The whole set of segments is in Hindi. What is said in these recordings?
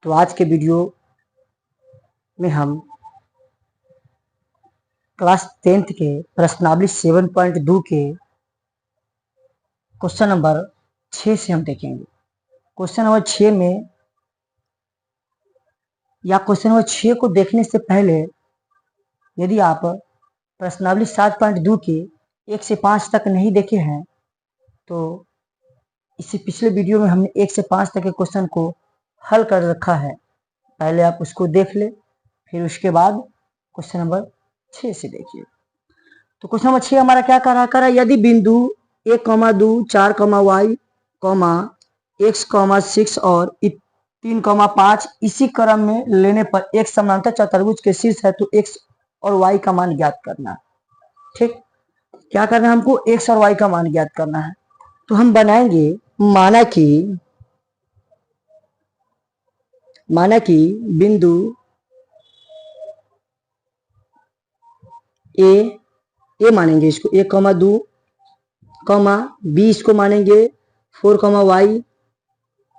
तो आज के वीडियो में हम क्लास 10th के प्रश्नावली 7.2 के क्वेश्चन नंबर 6 से हम देखेंगे। क्वेश्चन नंबर 6 में या क्वेश्चन नंबर 6 को देखने से पहले यदि आप प्रश्नावली 7.2 के 1 से 5 तक नहीं देखे हैं तो इससे पिछले वीडियो में हमने 1 से 5 तक के क्वेश्चन को हल कर रखा है। पहले आप उसको देख ले, फिर उसके बाद क्वेश्चन नंबर 6 से देखिए। तो क्वेश्चन नंबर 6 हमारा क्या कर रहा है, यदि बिंदु 1,2 4,y, x, 6 और 3,5 इसी क्रम में लेने पर एक समांतर चतुर्भुज के शीर्ष है तो x और y का मान ज्ञात करना है। ठीक, क्या करना है हमको, x और y का मान ज्ञात करना है। तो हम बनाएंगे, माना कि बिंदु ए मानेंगे इसको 1,2, बी इसको मानेंगे 4,y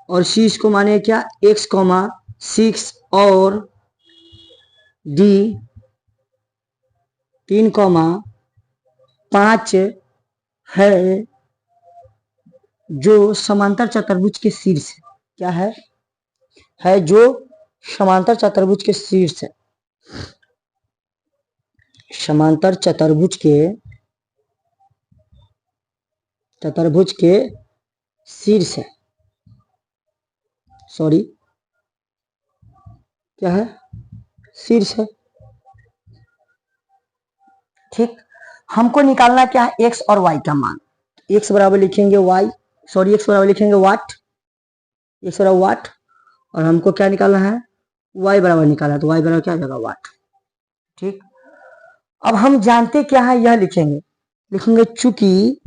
और सी इसको मानेंगे क्या, x, 6 और डी 3,5 है जो समांतर चतुर्भुज के शीर्ष है। क्या है जो समांतर चतुर्भुज के शीर्ष है, समांतर चतुर्भुज के शीर्ष है, सॉरी क्या है, शीर्ष है। ठीक, हमको निकालना क्या है, x और y का मान। x बराबर लिखेंगे y, सॉरी x बराबर लिखेंगे वाट, x बराबर वाट, और हमको क्या निकालना है, y बराबर निकालना है, तो y बराबर क्या हो जाएगा, वाट। ठीक, अब हम जानते क्या है, यह लिखेंगे चूंकि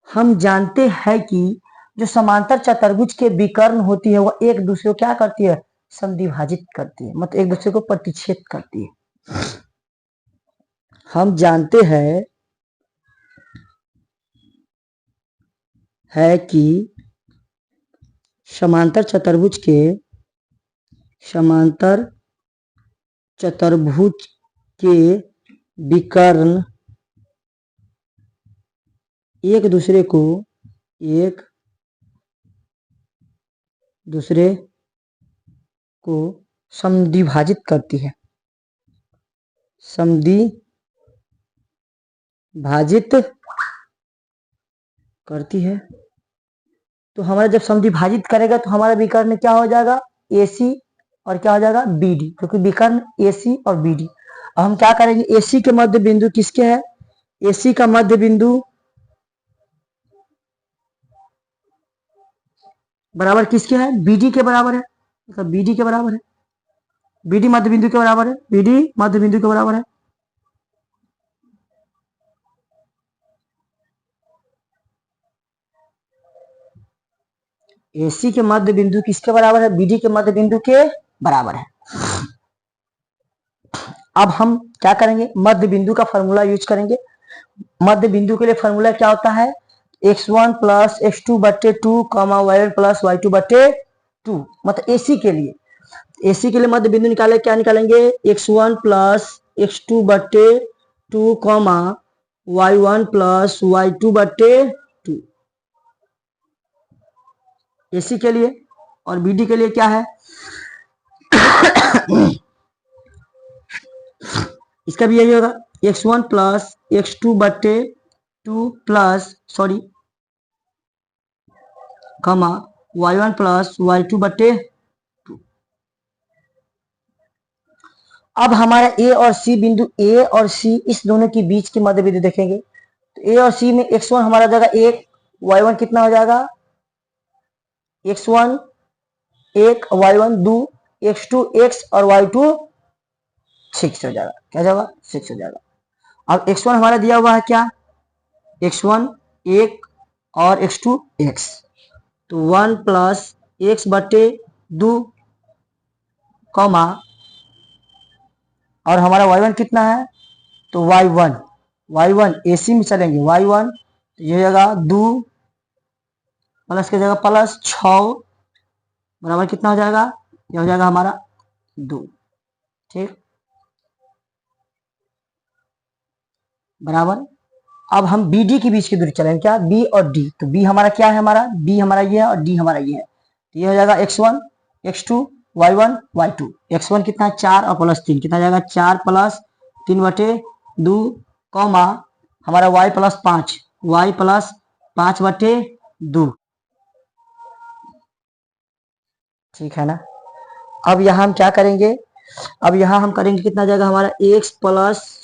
हम जानते हैं कि जो समांतर चतुर्भुज के विकर्ण होती है वह एक दूसरे को क्या करती है, समद्विभाजित करती है, मतलब एक दूसरे को प्रतिच्छेद करती है। हम जानते हैं कि समांतर चतुर्भुज के विकर्ण एक दूसरे को समद्विभाजित करती है, तो हमारा जब समद्विभाजित करेगा तो हमारा विकर्ण क्या हो जाएगा, AC और क्या हो जाएगा, BD, क्योंकि विकर्ण AC और BD। अब हम क्या करेंगे, AC के मध्य बिंदु किसके है, AC का मध्य बिंदु बराबर किसके है, BD के बराबर है, मतलब BD के बराबर है, BD मध्य बिंदु के बराबर है, BD मध्य बिंदु के बराबर है। AC के मध्य बिंदु किसके बराबर है, BD के मध्य बिंदु के बराबर है। अब हम क्या करेंगे, मध्य बिंदु का फॉर्मूला यूज करेंगे। मध्य बिंदु के लिए फॉर्मूला क्या होता है, x1 प्लस x2 बटे 2, y1 प्लस y2 बटे 2, मतलब AC के लिए मध्य बिंदु निकाले, क्या निकालेंगे, x1 प्लस x2 बटे 2, y1 प्लस y2 बटे 2 AC के लिए। और BD के लिए क्या है, इसका भी यही होगा, x1 प्लस x2 बटे 2 प्लस y1 प्लस y2 बटे 2। अब हमारा A और C बिंदु, A और C इस दोनों के बीच के मध्य बिंदु देखेंगे। तो A और C में x1 हमारा जाएगा 1, y1 कितना हो जाएगा, x1 1, y1 2, x2 x और y2 6 हो जाएगा, क्या जाएगा, 6 हो जाएगा। अब x1 हमारा दिया हुआ है क्या, x1 1 और x2 x, तो 1 प्लस x बटे 2, और हमारा y1 कितना है, तो y1 AC में चलेंगे, y1 तो ये जगह 2 प्लस की जगह प्लस 6 बराबर कितना हो जाएगा, ये हो जाएगा हमारा 2। ठीक, बराबर। अब हम बी डी के बीच की दूरी चलेंगे, क्या, बी और डी। तो बी हमारा क्या है, हमारा बी हमारा ये है और डी हमारा ये है। तो ये हो जाएगा x1 x2 y1 y2। x1 कितना है 4 और प्लस 3 कितना जाएगा 4 प्लस 3/2 कॉमा हमारा y प्लस 5 y प्लस 5/2। ठीक है ना। अब यहाँ हम क्या करेंगे, अब यहाँ हम करेंगे कितना जाएगा हमारा x प्लस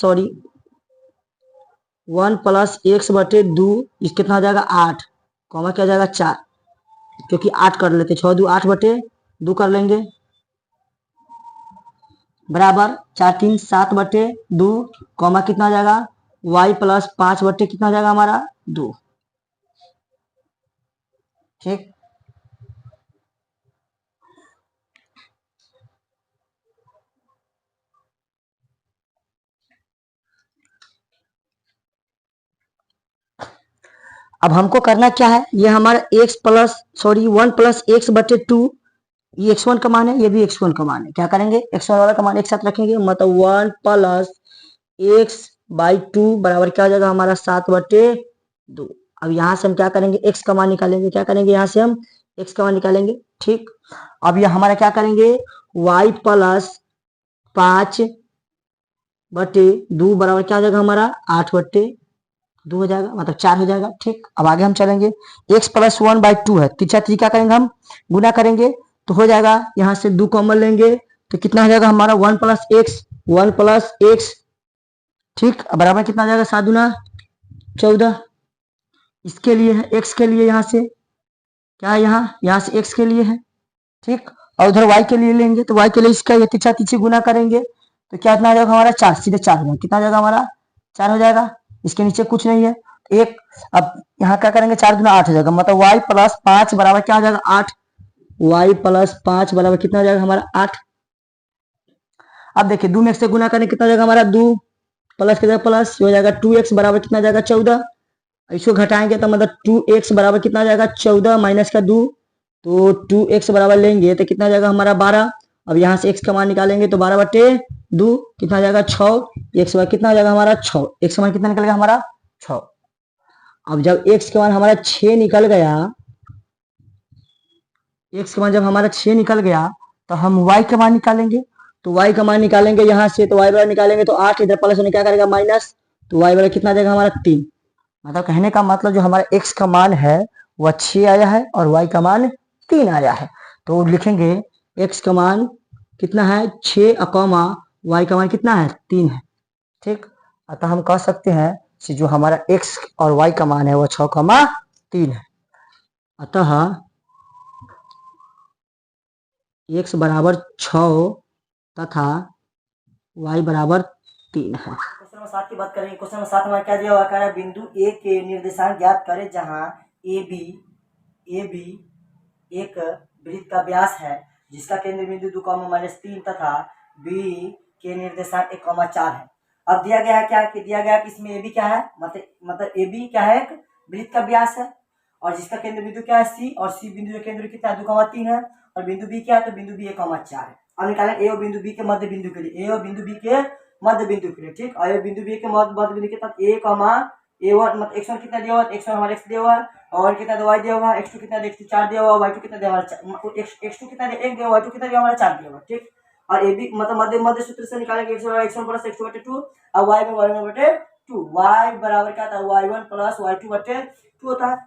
1 प्लस x/2 इस कितना हो जाएगा 8 कॉमा क्या जाएगा 4, क्योंकि 8 कर लेते 6 2 8/2 कर लेंगे, बराबर 4 3 7/2 कॉमा कितना हो जाएगा y प्लस 5 कितना हो जाएगा हमारा 2। ठीक, अब हमको करना क्या है, ये हमारा x प्लस 1 प्लस x/2 ये x1 का मान है, ये भी x1 का मान है। क्या करेंगे, x1 वाला का मान एक साथ रखेंगे, मतलब 1 प्लस x/2 बराबर क्या हो जाएगा हमारा 7/2। अब यहाँ से हम क्या करेंगे, x का मान निकालेंगे, क्या करेंगे यहाँ से हम x का मान निकालेंगे। ठीक, अब यह हमारा क्या करेंगे y प्लस 5/2 बराबर क्या हो जाएगा हमारा 8/2 हो जाएगा, मतलब 4 हो जाएगा। ठीक, अब आगे हम चलेंगे, x प्लस 1/2 है, तीसरा चीज क्या करेंगे हम गुना करेंगे, तो हो जाएगा यहाँ से 2 कॉमन लेंगे तो कितना हो जाएगा हमारा 1 प्लस x। ठीक, बराबर कितना हो जाएगा 7 दूना 14। इसके लिए है, x के लिए यहाँ से क्या है, यहाँ से x के लिए है। ठीक, और उधर y के लिए लेंगे तो y के लिए इसका ये तीसरा तीसरी गुना करेंगे तो क्या इतना आ जाएगा हमारा 4, सीधे 4 हो, कितना आ जाएगा हमारा 4 हो जाएगा, इसके नीचे कुछ नहीं है एक। अब यहाँ क्या करेंगे 4 दूना 8 हो जाएगा, मतलब y प्लस 5 बराबर क्या हो जाएगा 8, y प्लस 5 बराबर कितना हो जाएगा हमारा 8। अब देखिए 2 में से गुना करने कितना हो जाएगा हमारा 2 प्लस की जगह प्लस हो जाएगा 2x बराबर कितना जाएगा 14। इसको घटाएंगे तो मतलब 2x बराबर कितना जाएगा 14 माइनस का 2, तो 2x बराबर लेंगे तो कितना जाएगा हमारा 12। अब यहाँ से x का मान निकालेंगे तो 12/2 कितना जाएगा 6, x का मान कितना हो जाएगा हमारा 6, x का मान कितना निकलेगा हमारा 6। अब जब x का मान हमारा 6 निकल गया, x का मान जब हमारा 6 निकल गया तो हम y का मान निकालेंगे, तो y का मान निकालेंगे यहाँ से, तो y बराबर निकालेंगे तो 8 इधर प्लस होने क्या करेगा माइनस, तो y बराबर कितना जाएगा हमारा 3। मतलब कहने का मतलब जो हमारा x का मान है वह 6 आया है और y का मान 3 आया है, तो लिखेंगे x का मान कितना है 6 कॉमा y का मान कितना है 3 है। ठीक, अतः हम कह सकते हैं कि जो हमारा x और y का मान है वह 6,3 है। अतः x बराबर 6 तथा y बराबर 3 है। क्वेश्चन नंबर 7 की बात करेंगे। क्वेश्चन नंबर 7 हमारा क्या दिया हुआ है, बिंदु A के निर्देशांक ज्ञात करें जहां AB एक वृत्त का व्यास है जिसका केंद्र बिंदु 2,-3 तथा B के निर्देशांक 1,4 है। अब दिया गया है क्या कि दिया गया कि इसमें AB क्या है, मतलब AB क्या है, एक वृत्त का व्यास है और जिसका केंद्र बिंदु क्या है C, और C बिंदु का केंद्र कितना है 2,3 है, और बिंदु B क्या है तो बिंदु B 1,4 है। अब निकालें A और बिंदु B के मध्य बिंदु के लिए, A और बिंदु B के मध्य बिंदु के लिए। ठीक, और बिंदु B के मध्य बिंदु के साथ A,A1 मतलब x1 कितना दिया हुआ है, x1 हमारा x दिया हुआ है, और कितना y दिया हुआ है, x2 कितना x2 4 दिया हुआ है, y2 कितना दिया हमारा x2 कितना 1 दिया हुआ, y2 कितना दिया हमारा 4 दिया हुआ। ठीक, और AB मतलब मध्य सूत्र से निकालेंगे x1 प्लस x2/2 और y में y1/2, y बराबर क्या था y1 प्लस y2/2 होता है।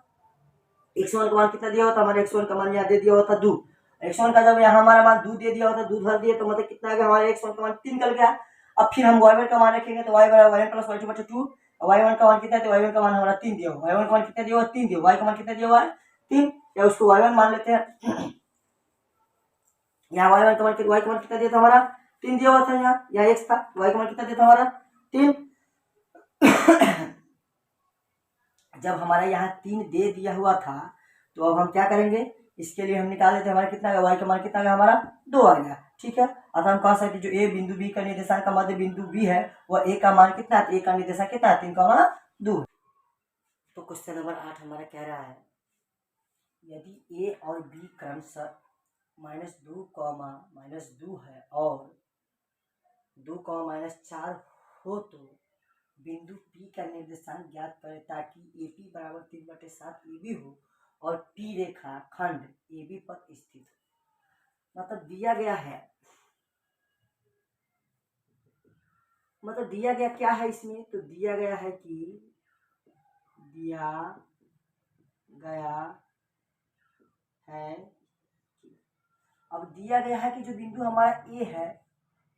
x1 का मान कितना दिया होता है, हमारे x1 का मान यहाँ दे दिया होता 2, x1 का जब यहाँ हमारा मान 2 दे दिया होता, 2 धर दिए तो मतलब कितना आ गया हमारे x1 का मान 3 निकल गया। अब फिर हम y1 का मान रखेंगे तो y बराबर y1 प्लस y2/2, y1 का मान कितना है तो y1 का मान हमारा 3 दिया हुआ, y1 का मान कितना दिया हुआ 3 दिया, y का मान कितना दिया हुआ है 3, या उसको y1 मान लेते हैं। यहाँ y1 का मान y का मान कितना दिया था हमारा 3 दिया हुआ था, यहाँ x था, y का मान कितना दिया था हमारा 3। जब हमारा यहाँ 3 दे दिया हुआ था तो अब हम क्या करेंगे, इसके लिए हम निकाल लेते हैं हमारा कितना का y का मान कितना का हमारा 2 आ गया। ठीक है, अतः हम कह सकते जो A बिंदु B का निर्देशांक का मध्य बिंदु B है वह A का मान कितना है, A का निर्देशांक कितना है 3,2। तो क्वेश्चन नंबर 8 हमारा कह रहा है यदि A और B क्रमशः -2 है और 2, -4 हो तो बिंदु P का निर्देशांक ज्ञात करें ताकि AP बराबर 3/7 AB हो और P रेखा खंड AB पर स्थित हो। मतलब दिया गया क्या है इसमें, तो दिया गया है कि अब दिया गया है कि जो बिंदु हमारा A है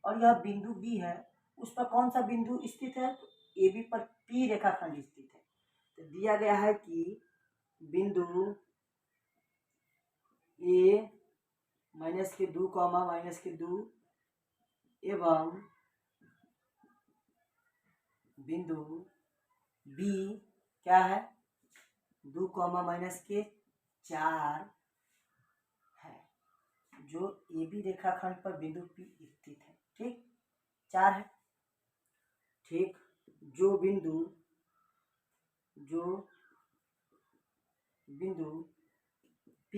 और यह बिंदु B है उस पर कौन सा बिंदु स्थित है, तो AB पर P रेखाखंड स्थित है। तो दिया गया है कि बिंदु A -2, -2 एवं बिंदु B क्या है 2, -4 है जो AB रेखाखंड पर बिंदु P स्थित है। ठीक, 4 है। ठीक, जो बिंदु P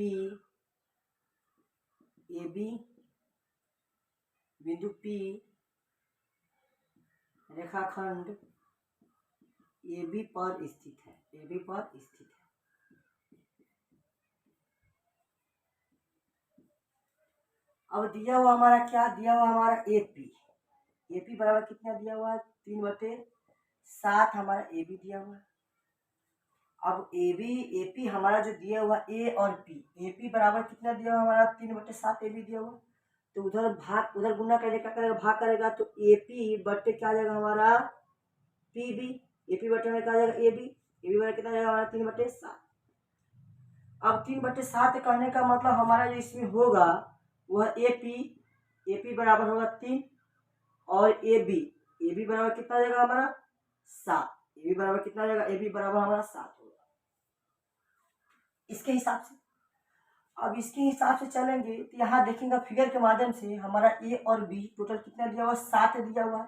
AB बिंदु P रेखाखंड AB पर स्थित है, अब दिया हुआ हमारा क्या दिया हुआ हमारा AP बराबर कितना दिया हुआ है 3/7 हमारा AB दिया हुआ है। अब AP हमारा जो दिया हुआ A और P, AP बराबर कितना दिया हुआ हमारा 3/7 AB दिया हुआ, तो उधर गुना करके क्या करेगा, भाग करेगा, तो AP बटे क्या आ जाएगा हमारा PB, AP बटे में क्या आ जाएगा AB बटे कितना आ जाएगा हमारा 3/7। अब 3/7 कहने का मतलब हमारा जो इसमें होगा वह AP बराबर होगा 3 और AB बराबर कितना आ जाएगा हमारा 7, AB बराबर कितना आ जाएगा, AB बराबर हमारा 7 होगा इसके हिसाब से। अब इसके हिसाब से चलेंगे तो यहाँ देखेंगे फिगर के माध्यम से हमारा A और B टोटल कितना दिया हुआ है 7 दिया हुआ है।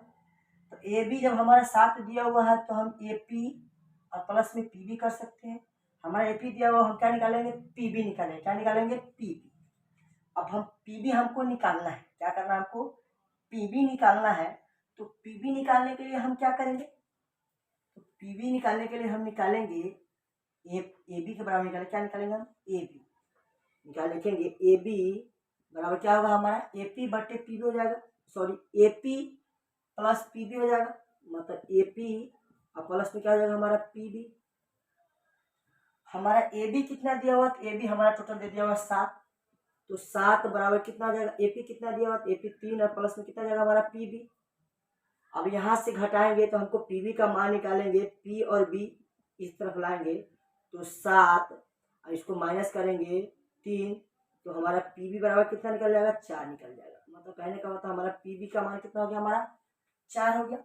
तो AB जब हमारा 7 दिया हुआ है तो हम AP और प्लस में PB कर सकते हैं। हमारा AP दिया हुआ हम क्या निकालेंगे, PB निकालेंगे। क्या निकालेंगे, PB। अब हम PB हमको निकालना है, क्या करना है हमको, PB निकालना है। तो PB निकालने के लिए हम क्या करेंगे, तो PB निकालने के लिए हम निकालेंगे AB के बराबर निकालेंगे, क्या निकालेंगे हम AB निकाल लिखेंगे। AB बराबर क्या होगा हमारा AP बटे PB हो जाएगा, सॉरी AP प्लस PB हो जाएगा, मतलब AP और प्लस में क्या हो जाएगा हमारा PB। हमारा AB कितना दिया हुआ, तो AB हमारा टोटल दे दिया हुआ 7, तो 7 बराबर कितना आ जाएगा, AP कितना दिया हुआ, AP 3 और प्लस में कितना जाएगा हमारा PB। अब यहाँ से घटाएंगे तो हमको PB का मान निकालेंगे, P और B इस तरफ लाएंगे तो 7 और इसको माइनस करेंगे 3, तो हमारा PB बराबर कितना निकल जाएगा, 4 निकल जाएगा। मतलब कहने का मतलब हमारा PB का मान कितना हो गया, हमारा 4 हो गया।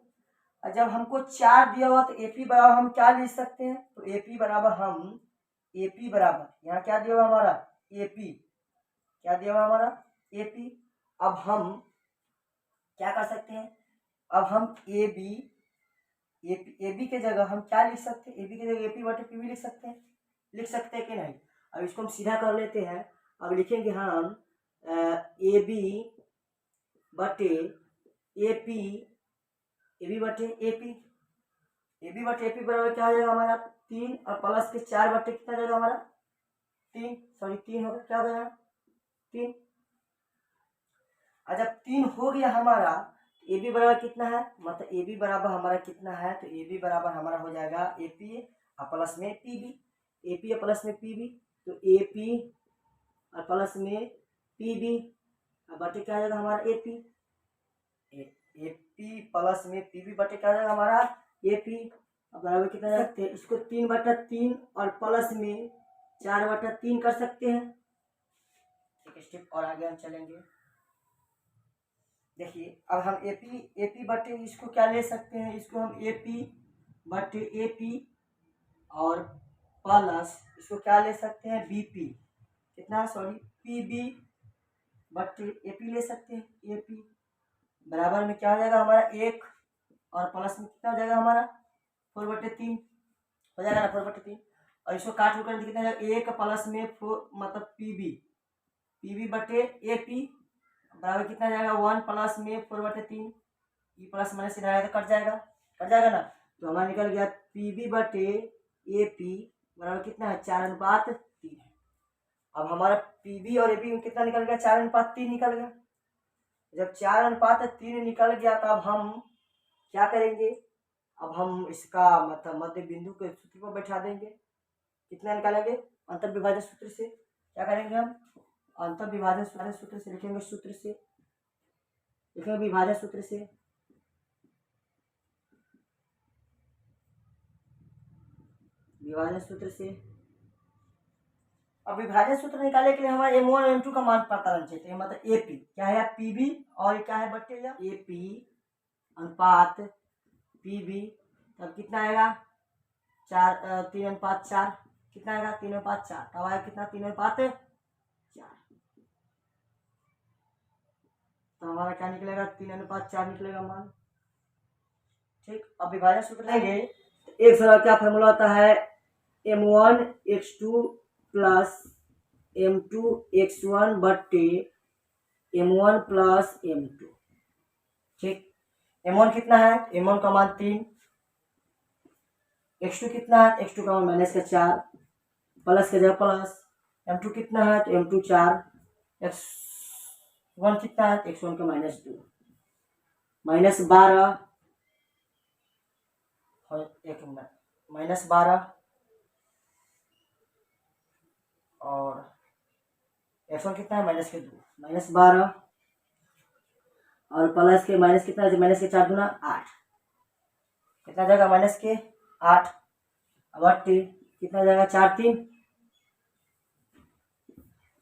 और जब हमको 4 दिया हुआ तो AP बराबर हम क्या लिख सकते हैं, तो AP बराबर हम यहाँ क्या दिया हुआ हमारा AP, क्या दिया हुआ हमारा AP। अब हम क्या कर सकते हैं, अब हम AB के जगह हम क्या लिख सकते हैं, AB की जगह AP बटे PB लिख सकते हैं कि नहीं। अब इसको हम सीधा कर लेते हैं। अब लिखेंगे हम AB बटे AP, AB बटे AP बराबर क्या हो जाएगा हमारा 3 और प्लस के 4 बटे कितना जाएगा हमारा 3 होगा, क्या हो गया 3। और जब 3 हो गया हमारा AB बराबर कितना है, मतलब AB बराबर हमारा कितना है, तो AB बराबर हमारा हो जाएगा AP और प्लस में PB, AP और प्लस में PB, तो AP और प्लस में PB और बटे क्या आ जाएगा हमारा AP प्लस में PB बटे क्या आ जाएगा हमारा AP। अब बराबर कितना रखते हैं, इसको 3/3 और प्लस में 4/3 कर सकते हैं। एक स्टेप और आगे हम चलेंगे। देखिए अब हम AP बटे इसको क्या ले सकते हैं, इसको हम AP बटे AP और प्लस इसको क्या ले सकते हैं BP, कितना सॉरी PB बटे AP ले सकते हैं। AP बराबर में क्या हो जाएगा हमारा 1 और प्लस में कितना हो जाएगा हमारा 4/3 हो जाएगा ना 4/3। और इसको काट कर कितना जाएगा 1 प्लस में 4 मतलब PB पी बटे ए पी बराबर कितना जाएगा 1 प्लस में 4/3 ई प्लस माइनस से तो कट जाएगा ना। तो हमारा निकल गया पी बटे ए पी बराबर कितना है 4:3 है। अब हमारा पी और ए पी कितना निकल गया 4:3 निकल गया। जब 4:3 निकल गया तो अब हम क्या करेंगे, अब हम इसका मतलब मध्य बिंदु के सूत्र पर बैठा देंगे। कितना निकालेंगे अंतर विभाजन सूत्र से। क्या करेंगे हम अंतर विभाजन सूत्र से लिखेंगे, विभाजन सूत्र से। विभाजन सूत्र से अब विभाजन सूत्र निकालने के लिए हमारे m1 और m2 का मान पता लगना चाहिए। मतलब एपी क्या है पीबी और क्या है बट्टे या एपी अनुपात पीबी, तब कितना आएगा 3:4। कितना आएगा 3:4। तब आएगा कितना 3:4। तो हमारा क्या निकलेगा 3:4 निकलेगा मान। ठीक, अब विभाजन सूत्र लेंगे तो एक सरल क्या फॉर्मूला होता है m1 x2 plus m2 x1 बट्टे m1 प्लस m2। ठीक, m1 कितना है m1 का मान 3, x2 कितना है x2 का मान माइनस का 4 प्लस का जगह प्लस, m2 कितना है तो m2 4, x1 कितना है तो x1 का -2 -12 एक -12 और x1 कितना है -2 -12 और प्लस के माइनस कितना है माइनस के 4 दूना 8, कितना जाएगा माइनस के 8 अब 8 कितना जाएगा 4 3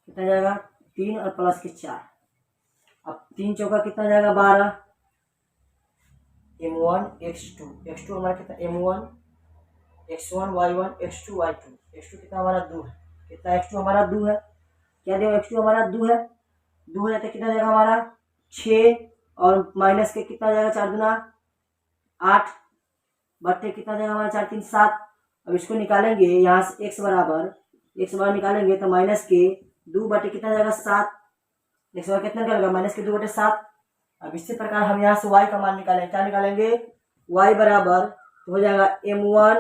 कितना जाएगा 3 और प्लस के 4। अब 3 चौका कितना जाएगा 12। m1 x2 हमारा कितना m1 x1 y1 x2 y2 x2 कितना हमारा 2 है। कितना x2 हमारा 2 है। क्या देगा x2 हमारा 2 है। 2 है तो कितना जाएगा हमारा 6 और माइनस के कितना जाएगा 4 दूना 8 बट्टे कितना जाएगा हमारा 4 3 7। अब इसको निकालेंगे यहाँ से x बराबर निकालेंगे तो माइनस के 2 बटे कितना जाएगा 7। x बराबर कितना निकलेगा माइनस के 2 बटे 7। अब इसी प्रकार हम यहाँ से y का मान निकालेंगे। क्या निकालेंगे y बराबर तो हो जाएगा m1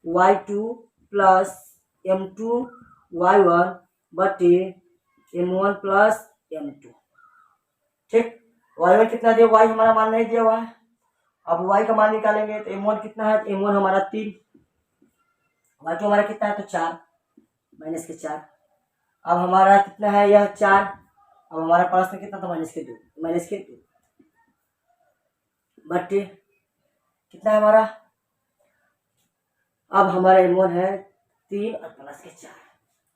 y2 plus m2 y1 बटे m1 प्लस m2। ठीक, y1 कितना दिया y हमारा मान नहीं दिया हुआ है। अब y का मान निकालेंगे तो m1 कितना है तो m1 हमारा 3, y2 हमारा कितना है तो 4 माइनस के 4। अब हमारा कितना है यह 4, अब हमारा पास में कितना था माइनस के 2 बट्टे कितना है हमारा। अब हमारा m1 है 3 और प्लस के 4।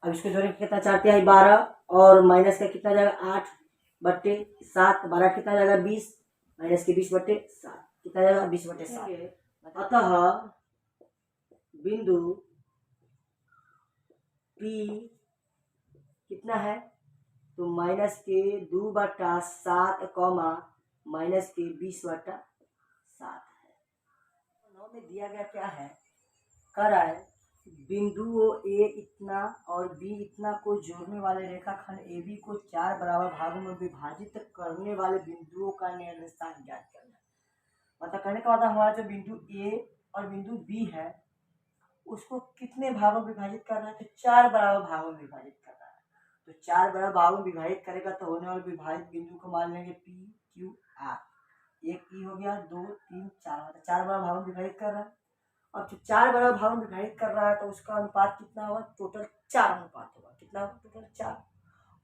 अब इसको जोड़ेंगे कितना 4 3 12 और माइनस का कितना जाएगा 8 बट्टे 7 12 कितना जाएगा 20 माइनस के 20 बट्टे 7 कितना जाएगा 20 बट्टे 7। अतः बिंदु P कितना है तो माइनस के 2/7 कॉमा माइनस के 20/7 है। 9 में दिया गया क्या है कर रहा है बिंदुओं A इतना और B इतना को जोड़ने वाले रेखाखंड AB को 4 बराबर भागों में विभाजित करने वाले बिंदुओं का निर्देशांक ज्ञात करना। मतलब करने का मतलब हमारा जो बिंदु A और बिंदु B है उसको कितने भागों में विभाजित करना है तो 4 बराबर भागों में विभाजित करना है। तो 4 बराबर भागों में विभाजित करेगा तो होने वाले विभाजित बिंदु को मान लेंगे P Q R। एक P हो गया 2 3 4 मतलब 4 बराबर भागों में विभाजित कर रहा है। अब जो 4 बराबर भागों में विभाजित कर रहा है तो उसका अनुपात कितना होगा टोटल 4 अनुपात होगा। कितना होगा टोटल 4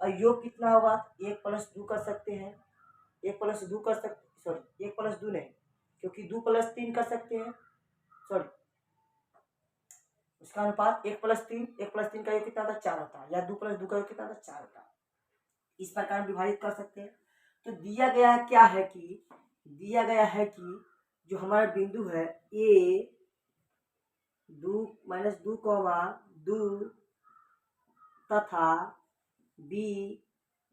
और योग कितना होगा 1 + 2 कर सकते हैं 1 + 2 कर सकते सॉरी 1 + 2 नहीं क्योंकि 2 + 3 कर सकते हैं सॉरी उसका अनुपात 1 + 3 का योग कितना होता है 4 होता है या 2 + 2 का योग कितना होता है 4 होता है। इस प्रकार विभाजित कर सकते हैं। तो दिया गया है क्या है कि जो हमारा बिंदु है A 2 - 2, 2 तथा B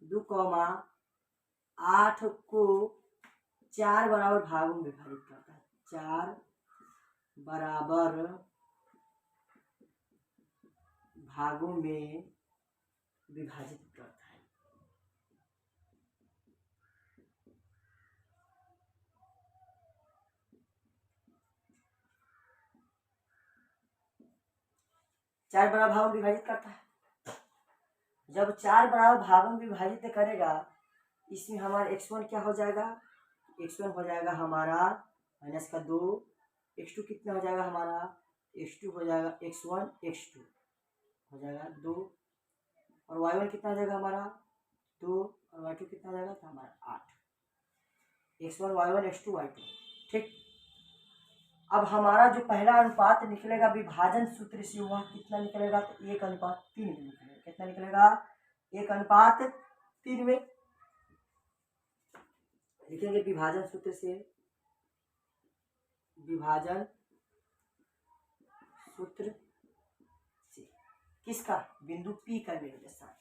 2, 8 को 4 बराबर भागों में विभाजित करता है। 4 बराबर भागों में विभाजित करता है। 4 बराबर भागों में विभाजित करता है। जब 4 बराबर भागों में विभाजित करेगा, इसमें हमारा x1 क्या हो जाएगा, x1 हो जाएगा हमारा -2, x2 कितना हो जाएगा हमारा, x2 हो जाएगा x1 x2 हो जाएगा 2, और y1 कितना हो जाएगा हमारा 2, और y2 कितना हो जाएगा तो हमारा 8, x1 y1 x2 y2। ठीक, अब हमारा जो पहला अनुपात निकलेगा विभाजन सूत्र से वह कितना निकलेगा, तो 1:3 में निकलेगा। कितना निकलेगा, 1:3 में लिखेंगे विभाजन सूत्र से, विभाजन सूत्र से किसका, बिंदु P का निर्देशांक,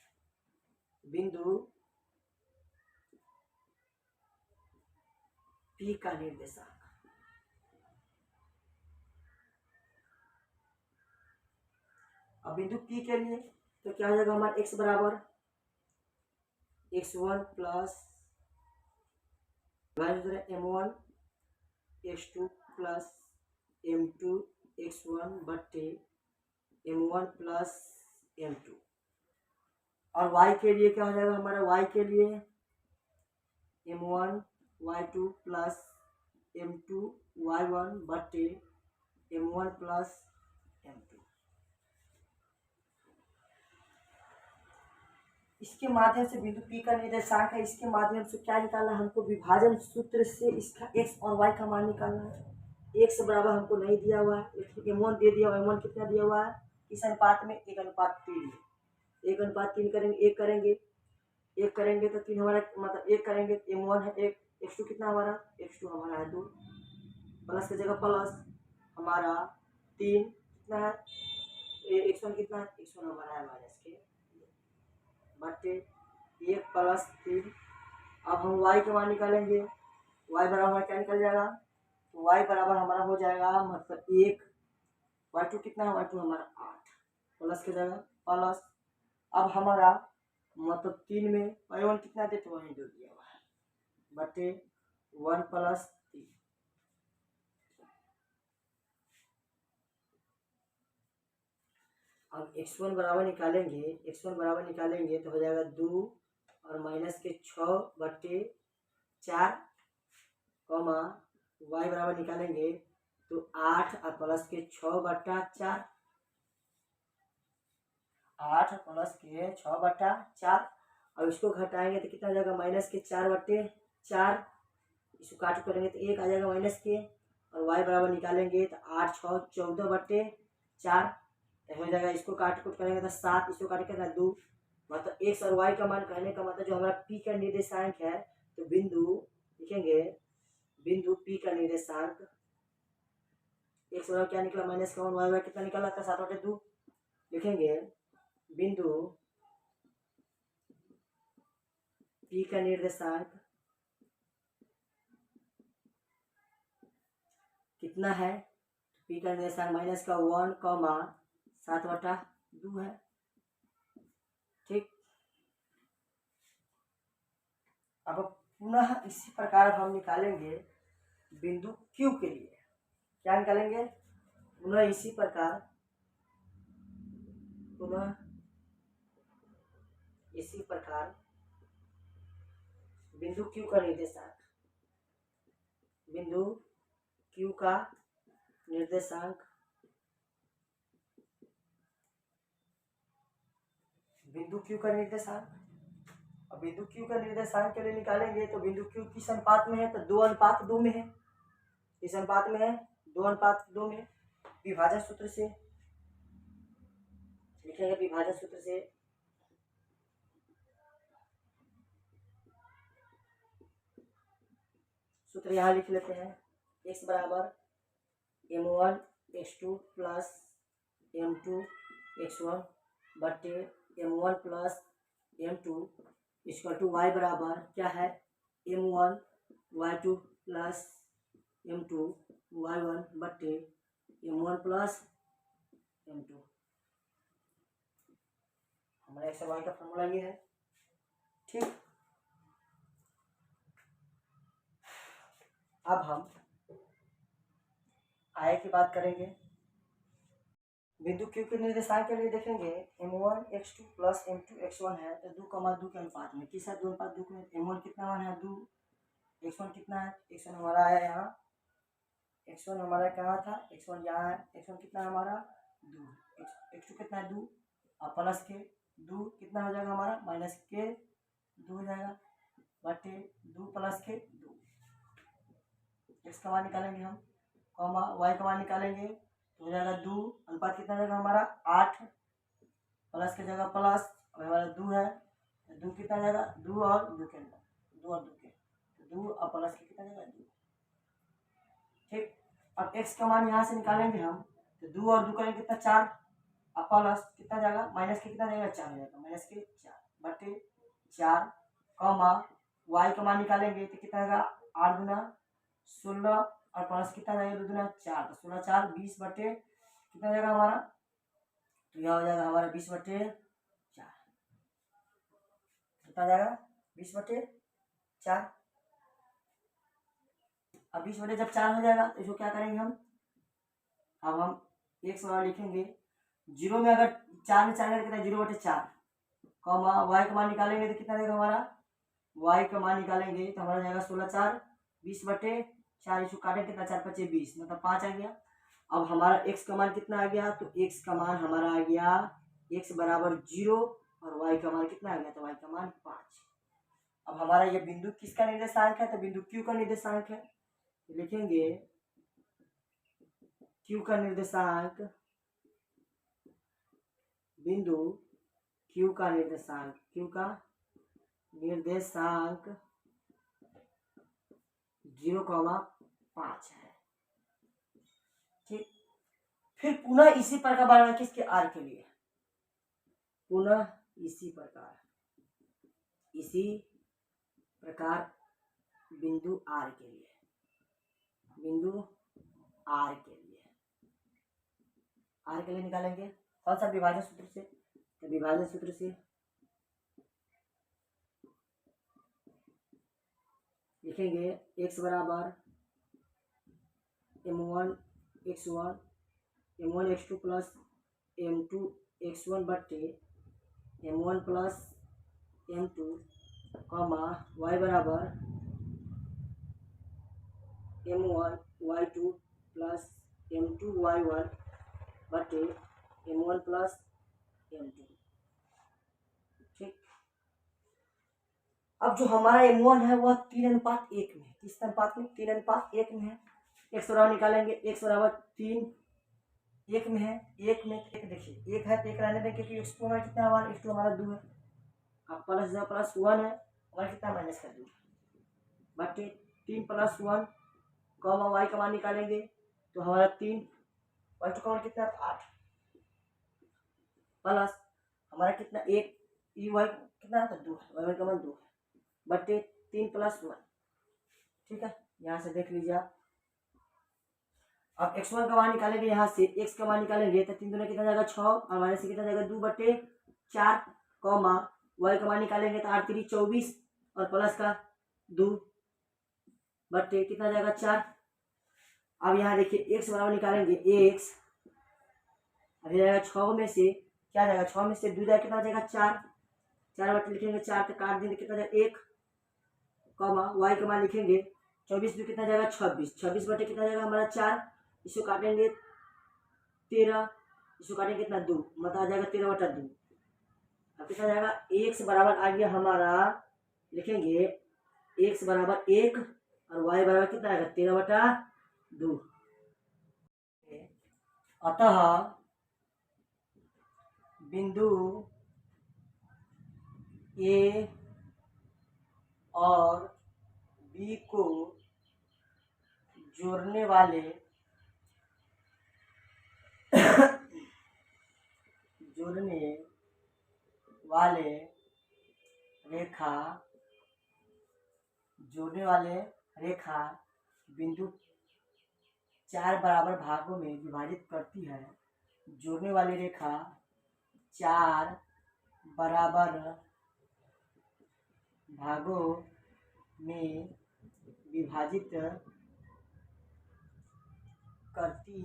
बिंदु P का निर्देशांक। अब बिंदु P के लिए तो क्या हो जाएगा हमारा x बराबर x1 plus m1 x2 plus m2 x1 बट्टे m1 प्लस m2, और y के लिए क्या हो जाएगा हमारा, y के लिए m1 y2 plus m2 y1 बट्टे m1 प्लस m2। इसके माध्यम से बिंदु P का निर्देशांक है, इसके माध्यम से क्या निकालना है हमको, विभाजन सूत्र से इसका x और y का मान निकालना है। x बराबर हमको नहीं दिया हुआ है, m1 दे दिया, m1 कितना दिया हुआ है, इस अनुपात में 1:3, 1:3 करेंगे, 1 करेंगे, 1 करेंगे तो 3 हमारा, मतलब 1 करेंगे m1 है 1, x2 कितना हमारा, x2 हमारा है 2, प्लस की जगह प्लस हमारा 3 कितना है, x1 कितना है, x1 हमारा है माइनस के बट्टे 1 प्लस 3। अब हम y के मान निकालेंगे, y बराबर क्या निकल जाएगा, तो y बराबर हमारा हो जाएगा मतलब 1, y2 कितना है, y2 हमारा 8, प्लस की जगह प्लस, अब हमारा मतलब 3 में y1 कितना दे, तो वही 2 दिया हुआ है बट्टे 1 प्लस 3। अब x1 बराबर निकालेंगे, x1 बराबर निकालेंगे तो हो जाएगा 2 और माइनस के 6 बट्टे 4, कॉमा y बराबर निकालेंगे तो 8 और प्लस के 6 बट्टा 4, 8 प्लस के 6 बट्टा 4। अब इसको घटाएंगे तो कितना आ जाएगा, माइनस के 4 बट्टे 4, इसको काट करेंगे तो 1 आ जाएगा माइनस के, और y बराबर निकालेंगे तो 8 6 14 बट्टे 4 हो जाएगा, इसको काट कुट करेंगे तो 7, इसको काट करना 2, मतलब x और y का मान कहने का मतलब जो हमारा P का निर्देशांक है, तो बिंदु लिखेंगे, बिंदु P का निर्देशांक x बराबर क्या निकला, -1, y बराबर कितना निकला था 7/2, लिखेंगे बिंदु P का निर्देशांक कितना है, P का निर्देशांक -1, 7/2 है। ठीक, अब पुनः इसी प्रकार हम निकालेंगे बिंदु Q के लिए, क्या निकालेंगे, पुनः इसी प्रकार, पुनः इसी प्रकार बिंदु Q का निर्देशांक, बिंदु Q का निर्देशांक, बिंदु Q का निर्देशांक। अब बिंदु Q का निर्देशांक के लिए निकालेंगे तो बिंदु Q किस अनुपात में है, तो 2:2 में है, किस अनुपात में है, 2:2 में। विभाजन सूत्र से लिखेंगे, विभाजन सूत्र से सूत्र यहाँ लिख लेते हैं, x बराबर m1 x2 plus m2 x1 बट्टे m1 plus m2 equal to y बराबर क्या है, m1 y2 plus m2 y1 बट्टे m1 प्लस m2। हमारा x और y का फॉर्मूला ये है। ठीक, अब हम आय की बात करेंगे। बिंदु क्यू के निर्देशांक के लिए देखेंगे m1 x2 plus m2 x1 है तो 2,2 के अनुपात में किस है 2:2 में m1 कितना मान है 2, x1 कितना है x1 हमारा आया यहाँ, x1 हमारा कहाँ था x1 यहाँ है, x1 कितना हमारा 2, x2 कितना है 2 और प्लस के 2 कितना हो जाएगा हमारा माइनस के 2 हो जाएगा बटे 2 प्लस के 2। x का मान निकालेंगे हम कॉमा y का मान निकालेंगे तो हो जाएगा 2 अनुपात कितना हो जाएगा हमारा 8 प्लस की जगह प्लस और हमारा 2 है तो 2 कितना जाएगा 2 और 2 के अंदर 2 और 2 के तो 2 और प्लस के कितना जाएगा 2। ठीक, अब x का मान यहाँ से निकालेंगे हम तो 2 और 2 करेंगे कितना 4 और प्लस कितना जाएगा माइनस के कितना जाएगा 4 हो जाएगा माइनस के 4 बटे 4 कॉमा y का मान निकालेंगे तो कितना जाएगा 8 गुना 16 और प्लस कितना जाएगा 2 गुना 4 तो 16 4 20 बटे कितना जाएगा हमारा तो यह हो जाएगा हमारा 20 बटे 4 कितना जाएगा 20 बटे 4। अब 20 बटे जब 4 हो जाएगा तो इसको क्या करेंगे हम अब हम x वाला लिखेंगे जीरो में अगर 4 में 4 कितना 0 बटे 4 कॉमा y का मान निकालेंगे तो कितना जाएगा हमारा y का मान निकालेंगे तो हमारा जाएगा 16 4 20 बटे 4 इसको काटें कितना 4 5 20 मतलब 5 आ गया। अब हमारा x का मान कितना आ गया तो x का मान हमारा आ गया x बराबर 0 और y का मान कितना आ गया तो y का मान 5। अब हमारा ये बिंदु किसका निर्देशांक है तो बिंदु q का निर्देशांक है लिखेंगे q का निर्देशांक बिंदु q का निर्देशांक q का निर्देशांक 0,5 है। ठीक, फिर पुनः इसी प्रकार बनाना किसके r के लिए पुनः इसी प्रकार बिंदु r के लिए निकालेंगे कौन सा विभाजन सूत्र से तो विभाजन सूत्र से लिखेंगे x बराबर m1 x2 plus m2 x1 बटे m1 plus m2 comma y बराबर m1 y2 plus m2 y1 बटे m1 प्लस m2। ठीक, अब जो हमारा m1 है वह 3:1 में है किस अनुपात में 3:1 में है। x बराबर निकालेंगे x बराबर 3 1 में है 1 में 1 देखिए 1 है तो 1 रहने दें क्योंकि x2 हमारा कितना हमारा x2 हमारा 2 है अब प्लस 1 है हमारा कितना माइनस कर 2 बटे 3 प्लस 1 कॉमा y का मान निकालेंगे तो हमारा 3 y2 का मान कितना 8 प्लस हमारा कितना 1 y कितना था 2 है y का मान 2 है बटे 3 प्लस 1। ठीक है, यहाँ से देख लीजिए आप अब x1 का मान निकालेंगे यहाँ से x का मान निकालेंगे तो 3 दूना कितना जाएगा 6 और माइनस से कितना जाएगा 2 बटे 4 कॉमा y का मान निकालेंगे तो 8 3 24 और प्लस का 2 बटे कितना जाएगा 4। अब यहाँ देखिए x बराबर निकालेंगे x अब जाएगा 6 में से क्या जाएगा 6 में से 2 जाएगा कितना जाएगा 4 बटे लिखेंगे 4 तो काट देंगे कितना जाएगा 1 कॉमा y का मान लिखेंगे 24 2 कितना जाएगा 26 बटे कितना जाएगा हमारा 4 इसको काटेंगे 13 इसको काटेंगे कितना 2 मतलब आ जाएगा 13 बटा 2। अब कितना जाएगा x बराबर आ गया हमारा लिखेंगे x बराबर 1 और y बराबर कितना आएगा 13 बटा 2। अतः बिंदु A और B को जोड़ने वाले रेखा बिंदु 4 बराबर भागों में विभाजित करती है। जोड़ने वाली रेखा 4 बराबर भागों में विभाजित करती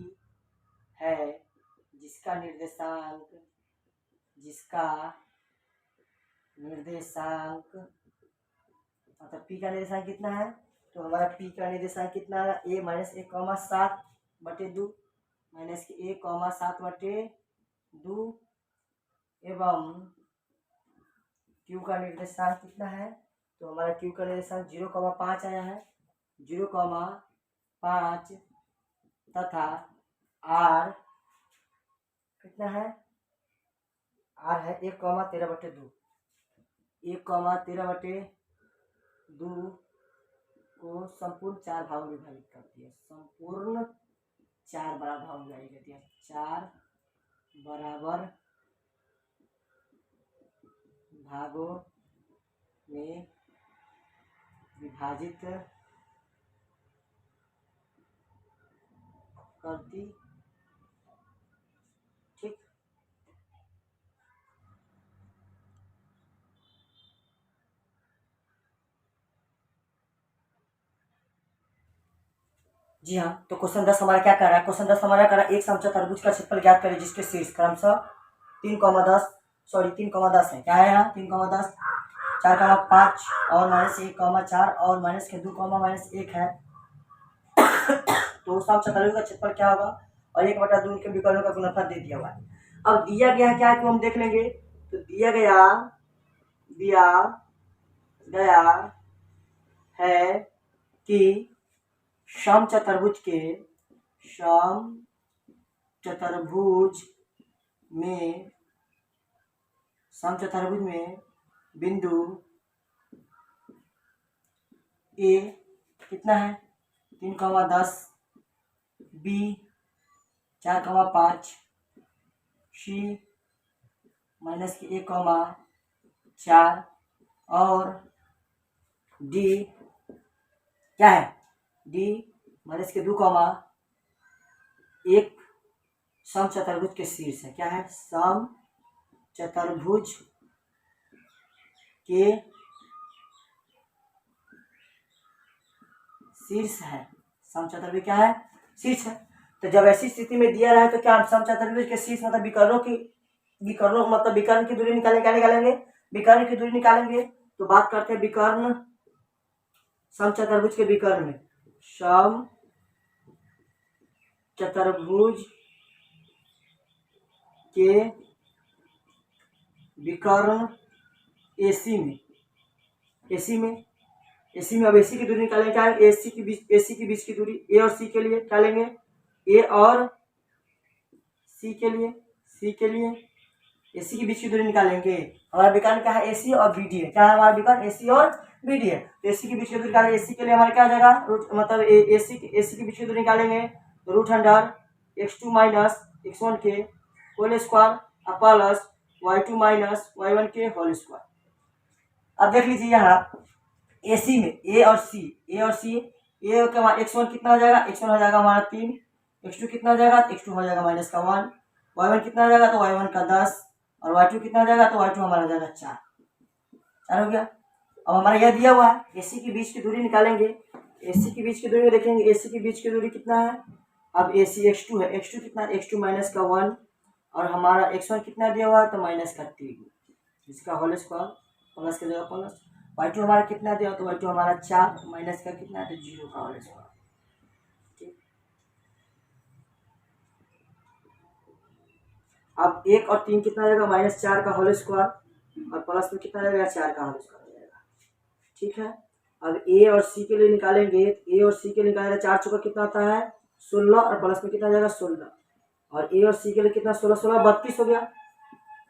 है जिसका निर्देशांक मतलब पी का निर्देशांक कितना है, तो हमारा पी का निर्देशांक कितना है, a माइनस 1,7/2 माइनस के 1,7/2 एवं क्यू का निर्देशांक कितना है, तो हमारा क्यू का निर्देशांक 0,5 आया है, 0,5 तथा आर कितना है, आर है 1,13/2 1,13/2 को संपूर्ण 4 भागों में विभाजित करती है, संपूर्ण 4 बड़ा भाग में विभाजित करती है, 4 बराबर भागों में विभाजित करती। ठीक, जी हाँ। तो क्वेश्चन 10 हमारा क्या कर रहा है, क्वेश्चन 10 हमारा कर रहा है एक समचतुर्भुज का क्षेत्रफल ज्ञात करें जिसके शीर्ष क्रमशः 3,10 है, क्या है यहाँ 3,10, 4,5 और माइनस 1,4 और माइनस के 2, -1 है। तो समचतुर्भुज का क्षेत्रफल क्या होगा, और 1/2 उनके विकर्णों का गुणनफल दे दिया हुआ है। अब दिया गया है क्या है, तो हम देख लेंगे। तो दिया गया है कि समचतुर्भुज में बिंदु ए कितना है 3,10, बी 4,5, सी माइनस के 1,4 और डी क्या है, डी माइनस के 2,1 समचतुर्भुज के शीर्ष है। क्या है, समचतुर्भुज के शीर्ष है, समचतुर्भुज क्या है, शीर्ष है। तो जब ऐसी स्थिति में दिया रहा है तो क्या समचतुर्भुज के शीर्ष मतलब विकर्णों मतलब विकर्ण की दूरी निकालेंगे, विकर्ण की दूरी निकालेंगे। तो बात करते हैं विकर्ण, समचतुर्भुज के विकर्ण में, समचतुर्भुज के विकर्ण एसी में अब एसी की दूरी निकालेंगे। क्या है, एसी के बीच की दूरी, ए और सी के लिए क्या लेंगे, ए और सी के लिए एसी के बीच की दूरी निकालेंगे। हमारा विकर्ण क्या है, एसी और बीडी है। क्या है हमारा विकर्ण, एसी और बीडी है। तो एसी के बीच की दूरी निकालेंगे, एसी के लिए हमारा क्या हो जाएगा, मतलब एसी के बीच की दूरी निकालेंगे तो √x2 - x1 के whole square plus y2 - y1 के होल स्क्वायर। अब देख लीजिए यहाँ एसी में ए और सी ए के हमारा x1 कितना हो जाएगा, x1 हो जाएगा हमारा 3, x2 कितना हो जाएगा, x2 हो जाएगा -1, y1 कितना हो जाएगा, तो y1 का 10 और y2 कितना हो जाएगा, तो y2 हमारा हो जाएगा 4 हो गया। अब हमारा यह दिया हुआ है, एसी के बीच की दूरी निकालेंगे। एसी के बीच की दूरी में देखेंगे, एसी के बीच की दूरी कितना है, अब एसी x2 है, x2 कितना है, x2 -1 और हमारा x1 कितना दिया हुआ है, तो -3 जिसका होल स्क्वायर प्लस की जगह प्लस, y2 हमारा कितना दिया, तो y2 हमारा 4 माइनस का कितना है, तो 0 का होल स्क्वायर। ठीक, अब 1 और 3 कितना रहेगा, -4 का होल स्क्वायर और प्लस में कितना रहेगा, 4 का होल स्क्वायर हो जाएगा। ठीक है, अब ए और सी के लिए निकालेंगे। ए और सी के लिए निकालेंगे, 4 चौका कितना आता है, 16 और प्लस में कितना जाएगा, 16 और ए और सी के लिए कितना, 16 32 हो गया,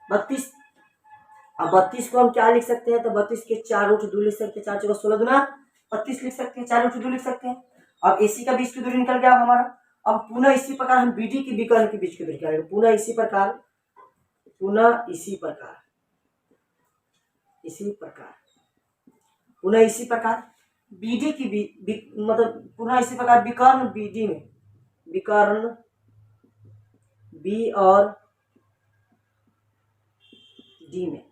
32। अब 32 को हम क्या लिख सकते हैं, तो 32 के 4√2 लिख सकते हैं, 4 चौका 16 दूना 32 लिख सकते हैं, 4√2 लिख सकते हैं। अब एसी का बीच की दूरी निकल गया हमारा। अब पुनः इसी प्रकार हम बीडी की विकर्ण के बीच की दूरी निकालेंगे, पुनः इसी प्रकार बीडी की मतलब पुनः इसी प्रकार विकर्ण बीडी में, विकर्ण बी और डी में,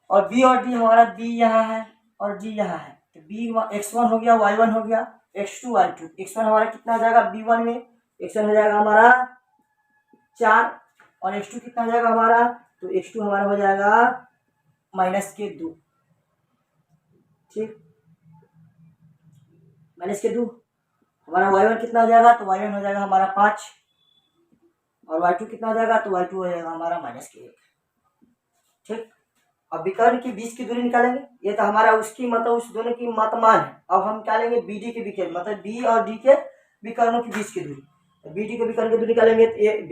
और बी और डी हमारा बी यहाँ है और डी यहाँ है। तो बी x1 हो गया, y1 हो गया, x2 y2, x1 हमारा कितना आ जाएगा b1 में x1 हो जाएगा हमारा 4 और x2 कितना हो जाएगा हमारा, तो x2 हमारा हो जाएगा -2। ठीक, -2 हमारा y1 कितना हो जाएगा, तो y1 हो जाएगा हमारा 5 और y2 कितना हो जाएगा, तो y2 हो जाएगा हमारा -1। ठीक, अब विकर्ण के बीच की दूरी निकालेंगे। ये तो हमारा उसकी मतलब उस दोनों की मतमान है। अब हम निकालेंगे BD के विकर्ण, मतलब B और D के विकर्णों के बीच की दूरी। तो BD के विकर्ण की दूरी निकालेंगे तो ये B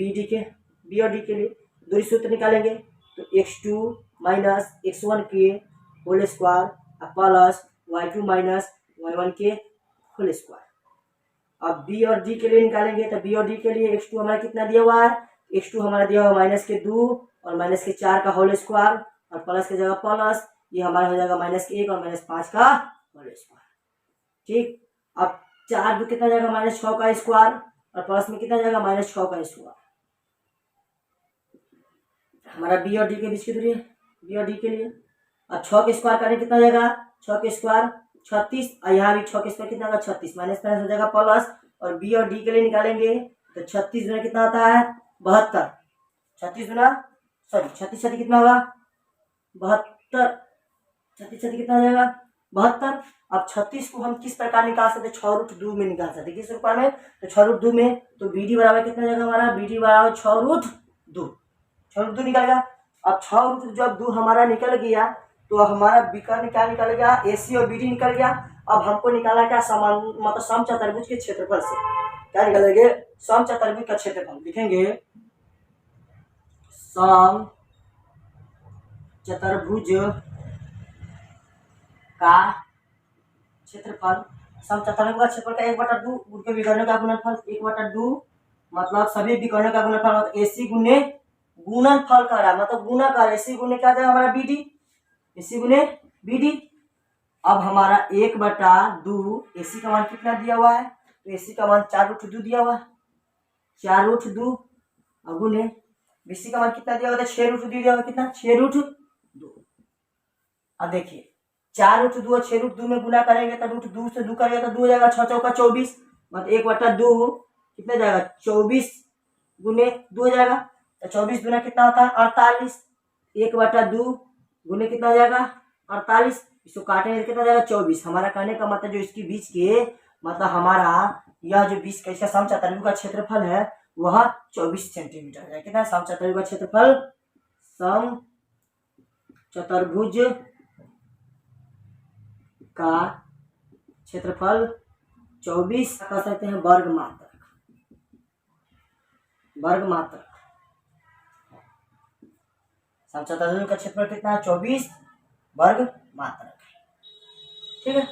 और D के लिए दूरी सूत्र निकालेंगे तो x2 माइनस x1 के whole square plus y2 minus y1 के होल स्क्वायर। अब B और D के लिए निकालेंगे तो B और D के लिए x2 हमारा कितना दिया हुआ है, x2 हमारा दिया हुआ -2 और -4 का होल स्क्वायर और प्लस की जगह प्लस, ये हमारा हो जाएगा -1 और -5 का होल स्क्वायर। ठीक, अब 4 2 कितना जाएगा, -6 का स्क्वायर और प्लस में कितना जाएगा, -6 का स्क्वायर। हमारा बी और डी के बीच की दूरी है, बी और डी के लिए। अब 6 के स्क्वायर करने कितना जाएगा, 6 के स्क्वायर 36 और यहाँ भी 6 के स्क्वायर कितना होगा 36, माइनस हो जाएगा प्लस। और बी और डी के लिए निकालेंगे तो 36 गुना कितना आता है 72, 36 गुना 36 कितना होगा 72, 36 कितना हो जाएगा 72। अब 36 को हम किस प्रकार निकाल सकते हैं, 6√2 में निकाल सकते हैं। किस रूप में, तो 6√2 में। तो बी डी बराबर कितना जाएगा हमारा, बी डी बराबर 6√2, 6√2 निकलेगा। अब 6√2 जब 2 हमारा निकल गया तो हमारा विकर्ण क्या निकल गया, AC और BD निकल गया। अब हमको निकाला क्या, समान मतलब समचतुर्भुज के क्षेत्रफल से क्या निकालेंगे, समचतुर्भुज का क्षेत्रफल लिखेंगे, समचतुर्भुज का क्षेत्रफल। समचतुर्भुज का क्षेत्रफल का 1/2 उनके विकर्णों का गुणनफल 1/2 मतलब सभी विकर्णों का गुणनफल, मतलब AC गुने गुणनफल कर रहा है, मतलब गुना कर रहा है। AC गुने क्या जाएगा हमारा BD, AC गुने BD। अब हमारा 1/2 AC का मान कितना दिया हुआ है, तो AC का मान 4√2 दिया हुआ है, 4√2 और गुने BC का मान कितना दिया हुआ था, 6√2 दिया हुआ, कितना 6√2। अब देखिए 4√2 और 6√2 में गुना करेंगे तो √2 से 2 करेंगे तो 2 हो जाएगा, 6 चौका 24 मतलब 1/2 कितना जाएगा 24 गुने 2 हो जाएगा। तो 24 गुना कितना होता है 48, 1/2 गुने कितना हो जाएगा 48, इसको काटेंगे कितना जाएगा 24। हमारा कहने का मतलब जो इसके बीच के मतलब हमारा यह जो बीच का इसका समचतुर्भुज का क्षेत्रफल है वह 24 सेंटीमीटर है। कितना समचतुर्भुज का क्षेत्रफल, समचतुर्भुज का क्षेत्रफल 24 कह सकते हैं वर्ग मात्रक, वर्ग मात्रक। समचतुर्भुज का क्षेत्रफल कितना है 24 वर्ग मात्रक। ठीक है।